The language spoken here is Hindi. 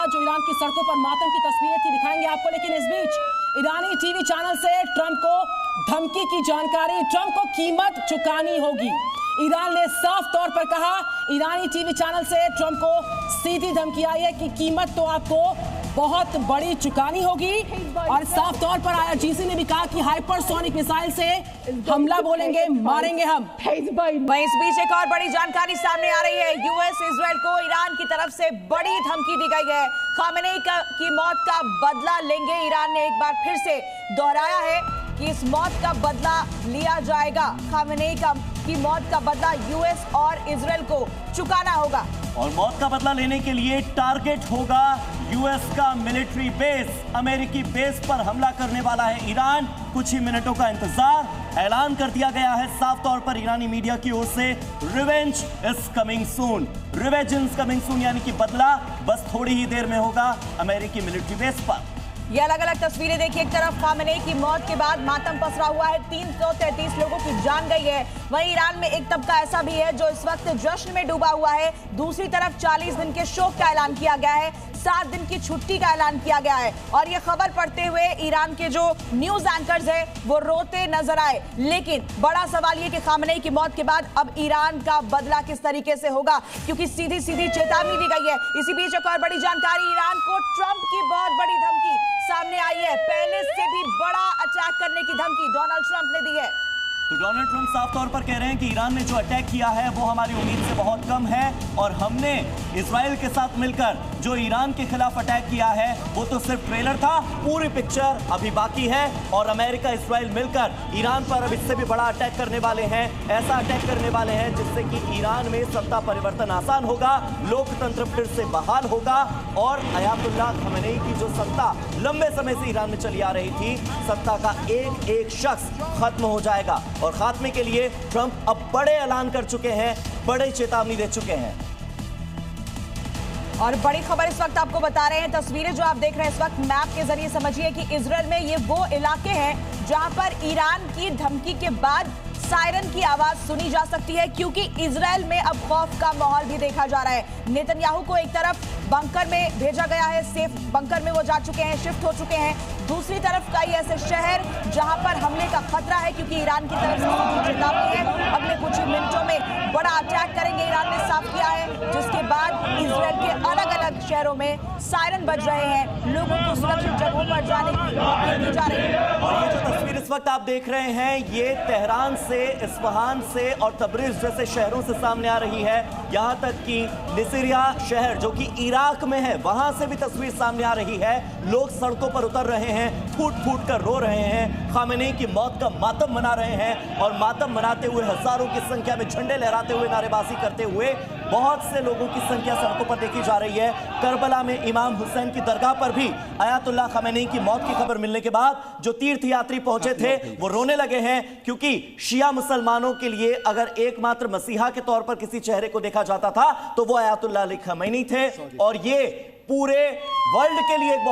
जो ईरान की सड़कों पर मातम की तस्वीरें थी दिखाएंगे आपको। लेकिन इस बीच ईरानी टीवी चैनल से ट्रंप को धमकी की जानकारी, ट्रंप को कीमत चुकानी होगी। ईरान ने साफ तौर पर कहा, ईरानी टीवी चैनल से ट्रंप को सीधी धमकी आई है कि कीमत तो आपको बहुत बड़ी चुकानी होगी। और साफ तौर पर आईआरजीसी ने भी कहा कि हाइपरसोनिक मिसाइल से हमला बोलेंगे, मारेंगे हम। वहीं इस बीच एक और बड़ी जानकारी सामने आ रही है। यूएस इजराइल को ईरान की तरफ से बड़ी धमकी दी गई है। खामेनेई की मौत का बदला लेंगे। ईरान ने एक बार फिर से दोहराया है कि इस मौत का बदला लिया जाएगा। खामेनेई की मौत का बदला यूएस और इजराइल को चुकाना होगा। और मौत का बदला लेने के लिए टारगेट होगा यूएस का मिलिट्री बेस। अमेरिकी बेस पर हमला करने वाला है ईरान। कुछ ही मिनटों का इंतजार। ऐलान कर दिया गया है साफ तौर पर ईरानी मीडिया की ओर से, revenge is coming soon. Revenge is coming soon यानी कि बदला बस थोड़ी ही देर में होगा अमेरिकी मिलिट्री बेस पर। ये अलग अलग तस्वीरें देखिए। एक तरफ खामेनेई की मौत के बाद मातम पसरा हुआ है, 333 लोगों की जान गई है। वहीं ईरान में एक तबका ऐसा भी है जो इस वक्त जश्न में डूबा हुआ है। दूसरी तरफ 40 दिन के शोक का ऐलान किया गया है, 7 दिन की छुट्टी का ऐलान किया गया है। और ये खबर पढ़ते हुए ईरान के जो न्यूज एंकर्स है वो रोते नजर आए। लेकिन बड़ा सवाल ये कि खामेनेई की मौत के बाद अब ईरान का बदला किस तरीके से होगा, क्योंकि सीधी सीधी चेतावनी दी गई है। इसी बीच एक और बड़ी जानकारी, ईरान को ट्रंप की बहुत बड़ी धमकी सामने आई है। पहले से भी बड़ा अटैक करने की धमकी डोनाल्ड ट्रंप ने दी है। तो डोनाल्ड ट्रंप साफ तौर पर कह रहे हैं कि ईरान ने जो अटैक किया है वो हमारी उम्मीद से बहुत कम है, और हमने इजराइल के साथ मिलकर जो ईरान के खिलाफ अटैक किया है वो तो सिर्फ ट्रेलर था, पूरी पिक्चर अभी बाकी है। और अमेरिका इजराइल मिलकर ईरान पर अब इससे भी बड़ा अटैक करने वाले हैं। ऐसा अटैक करने वाले हैं जिससे कि ईरान में सत्ता परिवर्तन आसान होगा, लोकतंत्र फिर से बहाल होगा, और अयातुल्लाह खमेनेई की जो सत्ता लंबे समय से ईरान में चली आ रही थी, सत्ता का एक एक शख्स खत्म हो जाएगा। और खात्मे के लिए ट्रंप अब बड़े ऐलान कर चुके हैं, बड़े चेतावनी दे चुके हैं। और बड़ी खबर इस वक्त आपको बता रहे हैं, तस्वीरें जो आप देख रहे हैं इस वक्त मैप के जरिए समझिए कि इजराइल में ये वो इलाके हैं जहां पर ईरान की धमकी के बाद सायरन की आवाज सुनी जा सकती है, क्योंकि इजराइल में अब खौफ का माहौल भी देखा जा रहा है। नेतन्याहू को एक तरफ बंकर में भेजा गया है, सेफ बंकर में वो जा चुके हैं, शिफ्ट हो चुके हैं। दूसरी तरफ कई ऐसे शहर जहां पर हमले का खतरा है, क्योंकि ईरान की तरफ से चेतावनी है, अगले कुछ ही मिनटों में बड़ा अटैक करेंगे, ईरान ने साफ किया है। जिसके बाद इजराइल के अलग अलग शहरों में सायरन बज रहे हैं, लोगों को सुरक्षित जगहों पर जाने की अपील की जा रही है। और ये जो तस्वीर इस वक्त आप देख रहे हैं, ये तेहरान से, इस्फहान से और तबरीज जैसे शहरों से सामने आ रही है। यहाँ तक कि निसिरिया शहर जो कि इराक में है, वहां से भी तस्वीर सामने आ रही है। लोग सड़कों पर उतर रहे हैं, फूट फूट कर रो रहे हैं, खामेनेई की मौत का मातम मना रहे हैं। और मातम मनाते हुए हजारों की संख्या में झंडे लहराते हुए, नारेबाजी करते हुए बहुत से लोगों की संख्या सड़कों पर देखी जा रही है। करबला में इमाम हुसैन की दरगाह पर भी अयातुल्लाह खमेनेई की मौत की खबर मिलने के बाद जो तीर्थयात्री पहुंचे थे वो रोने लगे हैं, क्योंकि शिया मुसलमानों के लिए अगर एकमात्र मसीहा के तौर पर किसी चेहरे को देखा जाता था तो वो अयातुल्लाह अली खमेनी थे। और ये पूरे वर्ल्ड के लिए एक बहुत